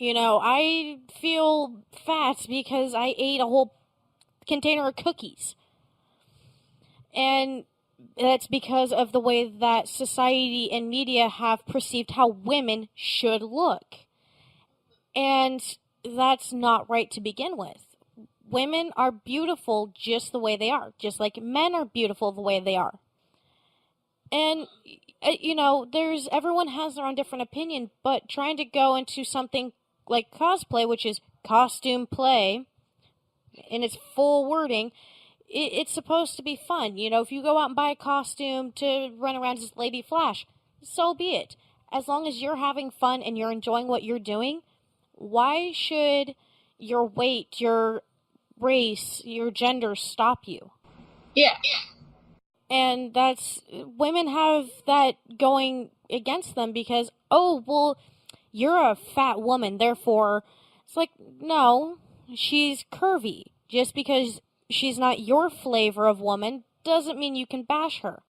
I feel fat because I ate a whole container of cookies. And that's because of the way that society and media have perceived how women should look. And that's not right to begin with. Women are beautiful just the way they are, just like men are beautiful the way they are. And, everyone has their own different opinion, but trying to go into something like cosplay, which is costume play, in its full wording, it's supposed to be fun. If you go out and buy a costume to run around as Lady Flash, so be it. As long as you're having fun and you're enjoying what you're doing, why should your weight, your race, your gender stop you? Yeah. And women have that going against them because, oh, well, you're a fat woman, therefore, it's like, no, she's curvy. Just because she's not your flavor of woman doesn't mean you can bash her.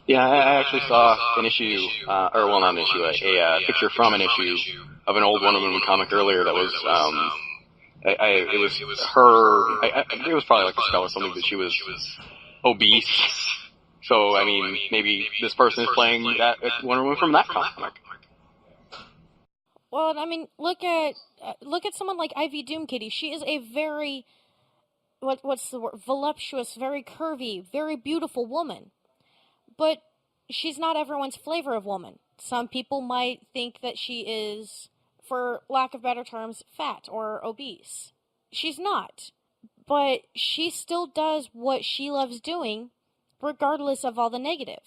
Yeah, I actually saw an issue, not an issue, a picture from an issue of an old Wonder Woman comic earlier that was, it was her, it was probably like a spell or something, but she was obese. So, I mean, maybe this person is playing that Wonder Woman from that comic. Well, I mean, look at someone like Ivy Doomkitty. She is a very, what's the word, voluptuous, very curvy, very beautiful woman. But she's not everyone's flavor of woman. Some people might think that she is, for lack of better terms, fat or obese. She's not. But she still does what she loves doing, regardless of all the negative.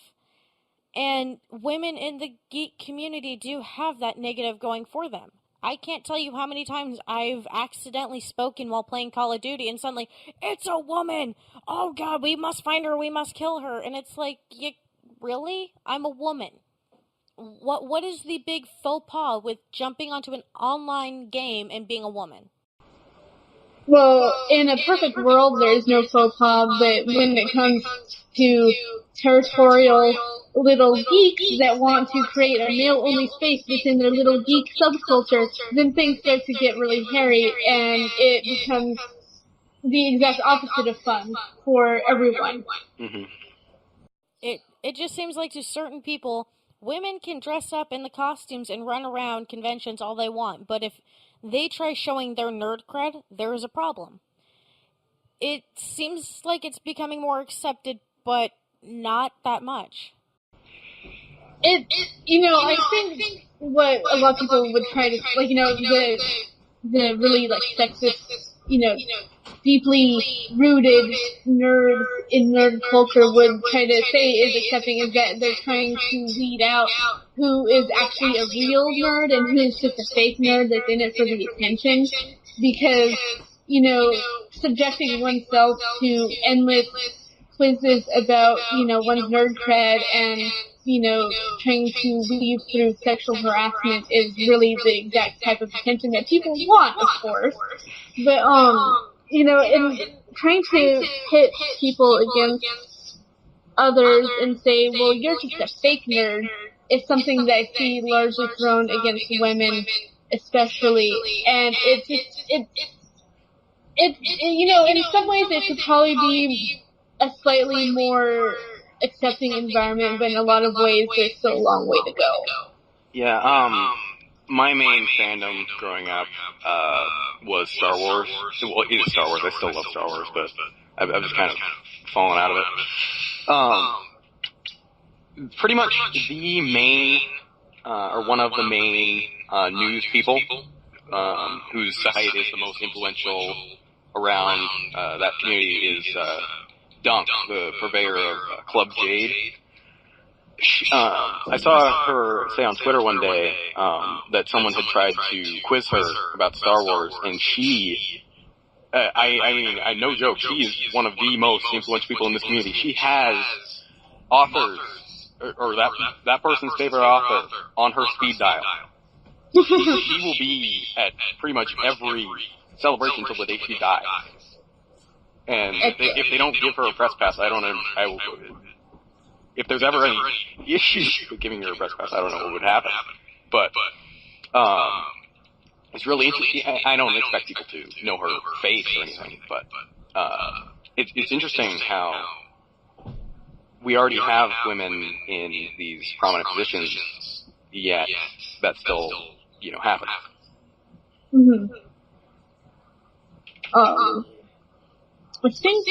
And women in the geek community do have that negative going for them. I can't tell you how many times I've accidentally spoken while playing Call of Duty and suddenly, it's a woman! Oh god, we must find her, we must kill her. And it's like, really? I'm a woman. What is the big faux pas with jumping onto an online game and being a woman? Well, in a perfect world, there is no faux pas, but when it comes to territorial little geeks that want to create a male-only space within their little geek subculture, then things start to get really hairy, and it becomes the exact opposite of fun for everyone. Mm-hmm. It just seems like to certain people, women can dress up in the costumes and run around conventions all they want, but if they try showing their nerd cred, there is a problem. It seems like it's becoming more accepted, but not that much. I think what a lot of people would try to, the really, sexist, deeply rooted nerds in nerd culture would try to say is accepting is that they're trying to weed out who is actually a real nerd and who's just a fake nerd that's in it for the attention. Because, subjecting oneself to endless quizzes about, one's nerd cred and, trying to weave through sexual harassment is really the exact type of attention that people want, of course. But, in trying to pit people against others and say, well, you're just a fake nerd, is something that I see largely thrown against women, especially. And in some ways it could probably be a slightly more accepting environment, but in a lot of ways there's still a long way to go. Yeah, my main fandom growing up was Star Wars. Well, it is Star Wars. I still love Star Wars, but I've just kind of fallen out of it. Pretty much the main, or one of the main news people whose site is the most influential around that community is Dunk, the purveyor of Club Jade. I saw her say on Twitter one day that someone had tried to quiz her about Star Wars, and she, I no joke, she is one of the most influential people in this community. She has authors, or that person's favorite author, on her speed dial. She will be at pretty much every celebration until the day she dies. And if they don't give her a press pass, if there's ever any issues with giving her a press pass, I don't know what would happen. But it's really interesting. I don't expect people to know her face or anything, but it's interesting how we already have women in these prominent positions, yet that still, happens. Mm-hmm. I think,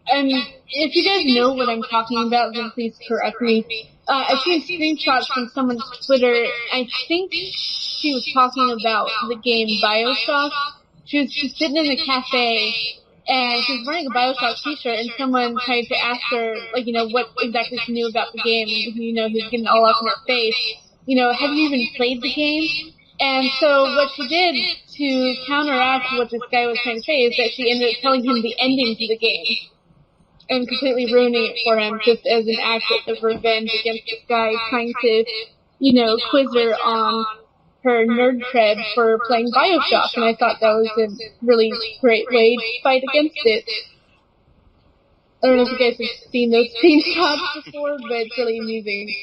and if you guys know what I'm talking about, then please correct me. I've seen screenshots from someone's Twitter. I think she was talking about the game BioShock. She was just sitting in a cafe, and she was wearing a BioShock t-shirt, and someone tried to ask her, what exactly she knew about the game, and, he was getting all up in her face. Have you even played the game? And so what she did to counteract what this guy was trying to say is that she ended up telling him the ending to the game and completely ruining it for him just as an act of revenge against this guy trying to, quiz her on her nerd cred for playing BioShock. And I thought that was a really great way to fight against it. I don't know if you guys have seen those screenshots before, but it's really amusing.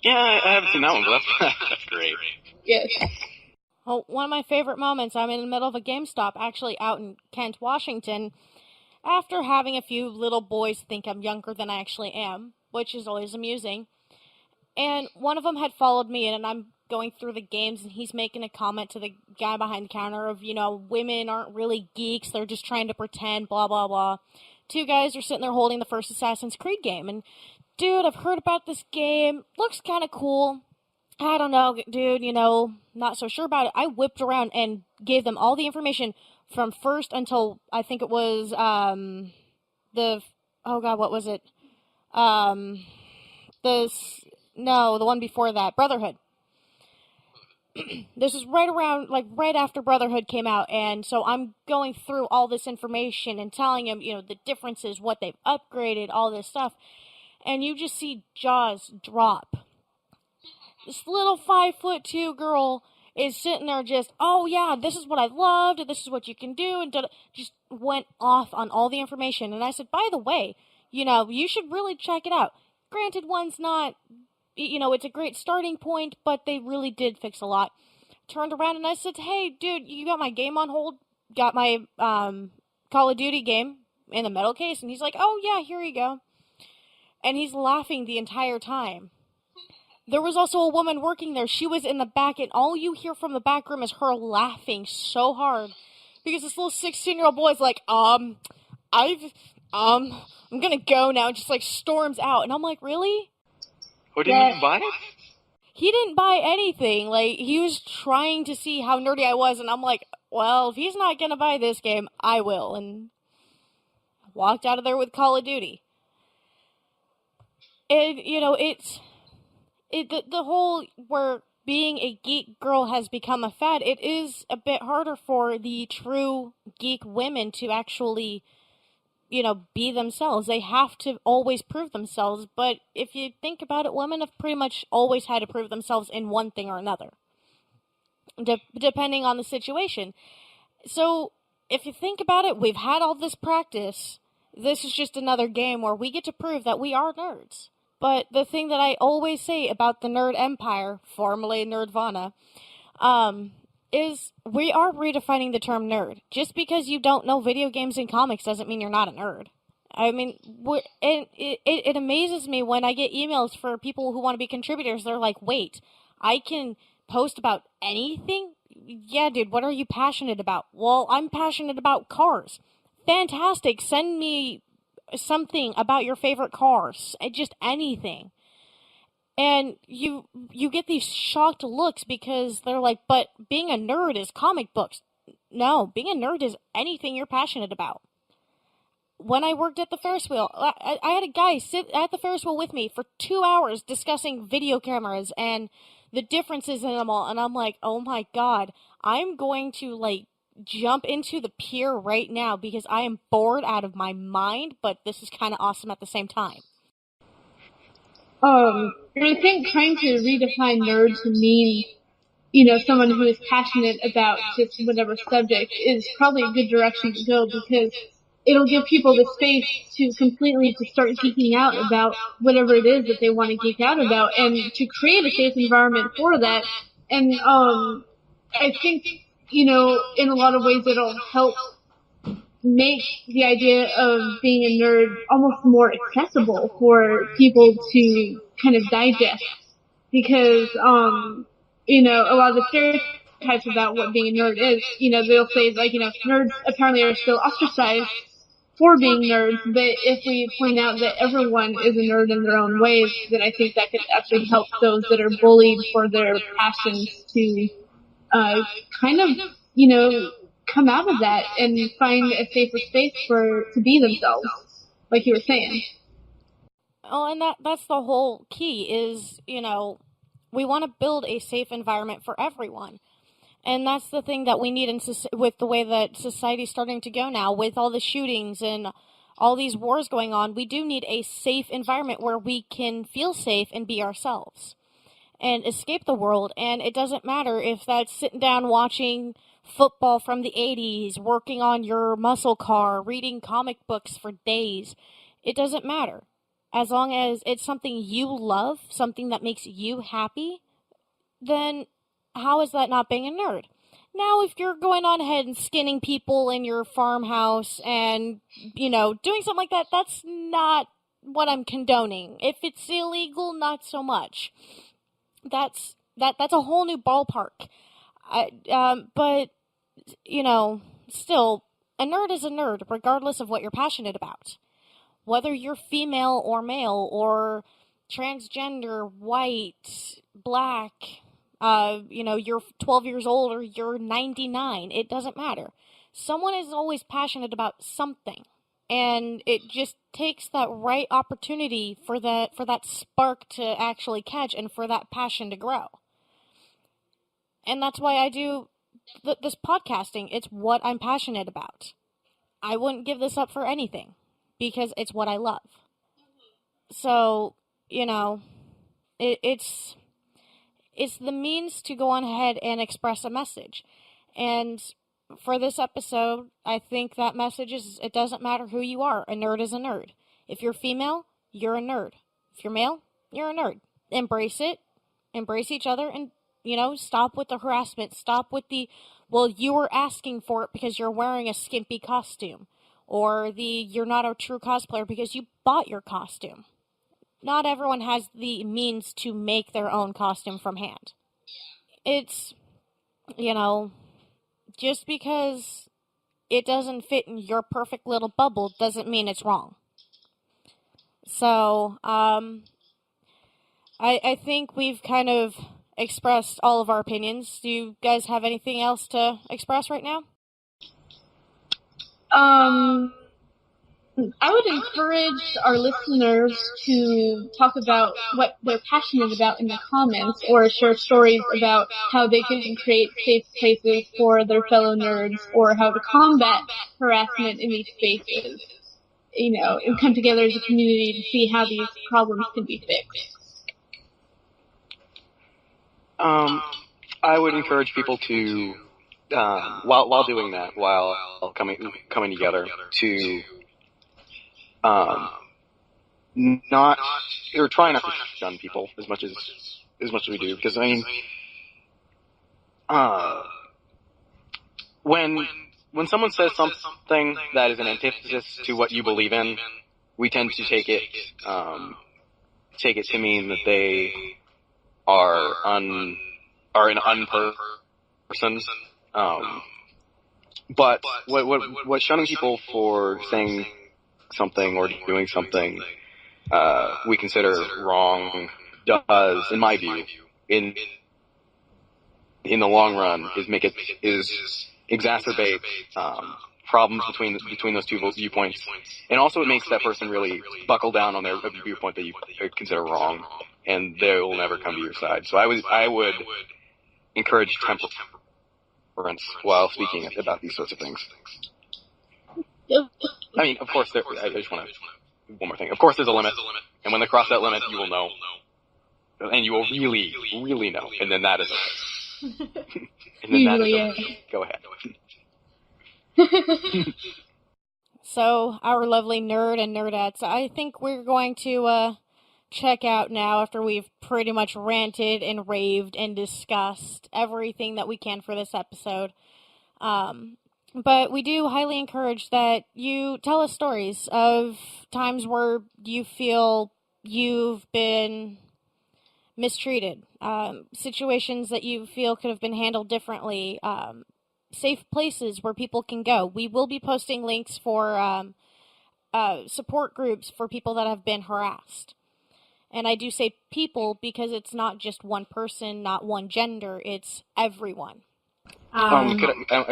Yeah, I haven't seen that one, but that's great. Yes. Well, one of my favorite moments, I'm in the middle of a GameStop, actually out in Kent, Washington, after having a few little boys think I'm younger than I actually am, which is always amusing. And one of them had followed me in, and I'm going through the games, and he's making a comment to the guy behind the counter of, women aren't really geeks, they're just trying to pretend, blah, blah, blah. Two guys are sitting there holding the first Assassin's Creed game, and, dude, I've heard about this game, looks kind of cool. I don't know, dude, not so sure about it. I whipped around and gave them all the information from first until, I think it was, what was it? No, the one before that, Brotherhood. This is right after Brotherhood came out, and so I'm going through all this information and telling him, the differences, what they've upgraded, all this stuff, and you just see jaws drop. This little 5'2" girl is sitting there just, oh yeah, this is what I loved, and this is what you can do, and just went off on all the information. And I said, by the way, you should really check it out. Granted, one's not, it's a great starting point, but they really did fix a lot. Turned around and I said, hey, dude, you got my game on hold? Got my Call of Duty game in the metal case? And he's like, oh yeah, here you go. And he's laughing the entire time. There was also a woman working there. She was in the back, and all you hear from the back room is her laughing so hard. Because this little 16-year-old boy's like, I'm gonna go now, and just, storms out. And I'm like, really? Oh, didn't you buy it? He didn't buy anything. He was trying to see how nerdy I was, and I'm like, well, if he's not gonna buy this game, I will. And walked out of there with Call of Duty. And, the whole where being a geek girl has become a fad, it is a bit harder for the true geek women to actually, be themselves. They have to always prove themselves, but if you think about it, women have pretty much always had to prove themselves in one thing or another, depending on the situation. So, if you think about it, we've had all this practice. This is just another game where we get to prove that we are nerds. But the thing that I always say about the Nerd Empire, formerly Nerdvana, is we are redefining the term nerd. Just because you don't know video games and comics doesn't mean you're not a nerd. I mean, it amazes me when I get emails for people who want to be contributors. They're like, wait, I can post about anything? Yeah, dude, what are you passionate about? Well, I'm passionate about cars. Fantastic, send me something about your favorite cars, just anything. And you get these shocked looks because they're like, but being a nerd is comic books. No, being a nerd is anything you're passionate about. When I worked at the Ferris wheel, I had a guy sit at the Ferris wheel with me for 2 hours discussing video cameras and the differences in them all, and I'm like, oh my god, I'm going to jump into the pier right now because I am bored out of my mind, but this is kind of awesome at the same time. And I think trying to redefine nerd to mean, someone who is passionate about just whatever subject is probably a good direction to go, because it'll give people the space to completely to start geeking out about whatever it is that they want to geek out about, and to create a safe environment for that. And I think, in a lot of ways it'll help make the idea of being a nerd almost more accessible for people to kind of digest. Because, a lot of the stereotypes about what being a nerd is, they'll say, nerds apparently are still ostracized for being nerds, but if we point out that everyone is a nerd in their own ways, then I think that could actually help those that are bullied for their passions to kind of, come out of that and find a safer space to be themselves, like you were saying. Oh, and that's the whole key is, we want to build a safe environment for everyone. And that's the thing that we need with the way that society's starting to go now, with all the shootings and all these wars going on. We do need a safe environment where we can feel safe and be ourselves and escape the world. And it doesn't matter if that's sitting down watching football from the 80s, working on your muscle car, reading comic books for days. It doesn't matter. As long as it's something you love, something that makes you happy, then how is that not being a nerd? Now, if you're going on ahead and skinning people in your farmhouse and, doing something like that, that's not what I'm condoning. If it's illegal, not so much. That's a whole new ballpark. But, still, a nerd is a nerd, regardless of what you're passionate about. Whether you're female or male, or transgender, white, black, you're 12 years old or you're 99, it doesn't matter. Someone is always passionate about something. And it just takes that right opportunity for that spark to actually catch and for that passion to grow. And that's why I do this podcasting. It's what I'm passionate about. I wouldn't give this up for anything because it's what I love. So, it's the means to go on ahead and express a message. And for this episode, I think that message is, it doesn't matter who you are. A nerd is a nerd. If you're female, you're a nerd. If you're male, you're a nerd. Embrace it. Embrace each other, and, stop with the harassment. Stop with the, well, you were asking for it because you're wearing a skimpy costume. Or you're not a true cosplayer because you bought your costume. Not everyone has the means to make their own costume from hand. It's, just because it doesn't fit in your perfect little bubble doesn't mean it's wrong. So, I think we've kind of expressed all of our opinions. Do you guys have anything else to express right now? I would encourage our listeners to talk about what they're passionate about in the comments, or share stories about how they can create safe places for their fellow nerds, or how to combat harassment in these spaces, and come together as a community to see how these problems can be fixed. I would encourage people to, while doing that, while coming together, to not, or try not to shun people as much as we do, because when someone says something that is an antithesis to what you believe in, we tend to take it to mean that they are an unperson. But what shunning people for saying something or doing something we consider wrong does, in my view, in the long run, is exacerbate problems between those two viewpoints, and also it makes that person really buckle down on their viewpoint that you consider wrong, and they will never come to your side. So I would encourage temperance while speaking about these sorts of things. I mean, of course, I just want to, one more thing. Of course, there's a limit, and when they cross that limit, you will know, and you will really, really know, and then that is okay. And then that is okay. Go ahead. So, our lovely nerd and nerdettes, I think we're going to check out now after we've pretty much ranted and raved and discussed everything that we can for this episode. But we do highly encourage that you tell us stories of times where you feel you've been mistreated, situations that you feel could have been handled differently, safe places where people can go. We will be posting links for support groups for people that have been harassed. And I do say people because it's not just one person, not one gender, it's everyone. I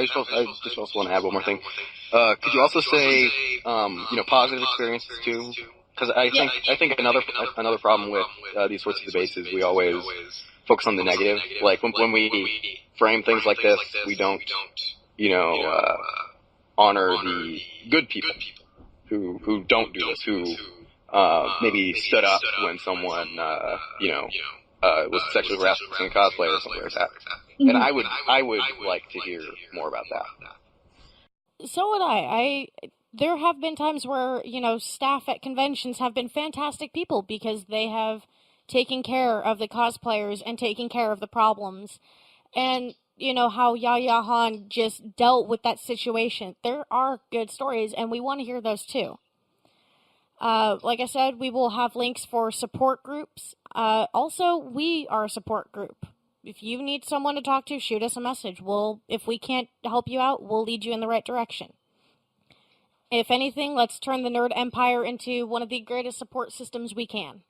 just also want to add one more thing. Could you also say, positive experiences too? Because I think another problem with these sorts of debates is we always focus on the negative. Like when we frame things like this, we don't, honor the good people who don't do this, who maybe stood up when someone was sexually harassing a cosplayer or something like that. And I would like to hear more about that. So would I. There have been times where, staff at conventions have been fantastic people because they have taken care of the cosplayers and taken care of the problems. And, how Yaya Han just dealt with that situation. There are good stories, and we want to hear those too. Like I said, we will have links for support groups. Also, we are a support group. If you need someone to talk to, shoot us a message. If we can't help you out, we'll lead you in the right direction. If anything, let's turn the Nerd Empire into one of the greatest support systems we can.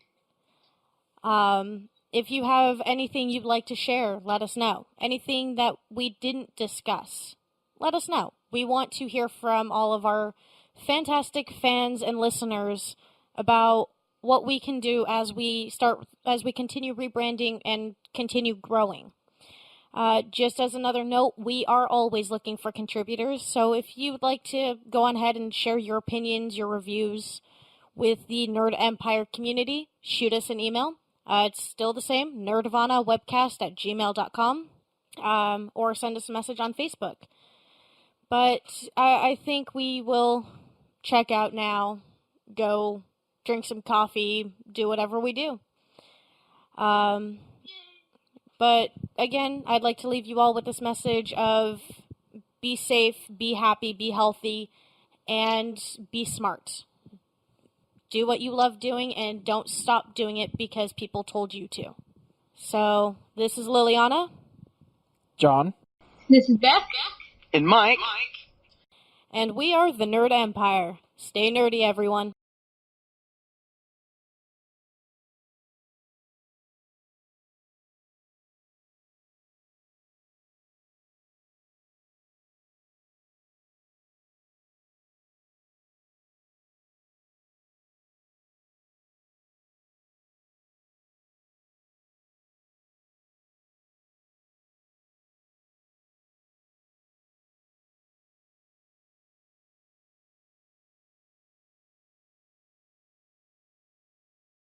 If you have anything you'd like to share, let us know. Anything that we didn't discuss, let us know. We want to hear from all of our fantastic fans and listeners about what we can do as we continue rebranding and continue growing. Just as another note, we are always looking for contributors, so if you'd like to go on ahead and share your opinions, your reviews with the Nerd Empire community, shoot us an email. It's still the same, nerdvanawebcast@gmail.com, or send us a message on Facebook. But I think we will check out now, go drink some coffee, do whatever we do. But again, I'd like to leave you all with this message of be safe, be happy, be healthy, and be smart. Do what you love doing and don't stop doing it because people told you to. So, this is Liliana. John. This is Beth. And Mike. And we are the Nerd Empire. Stay nerdy, everyone.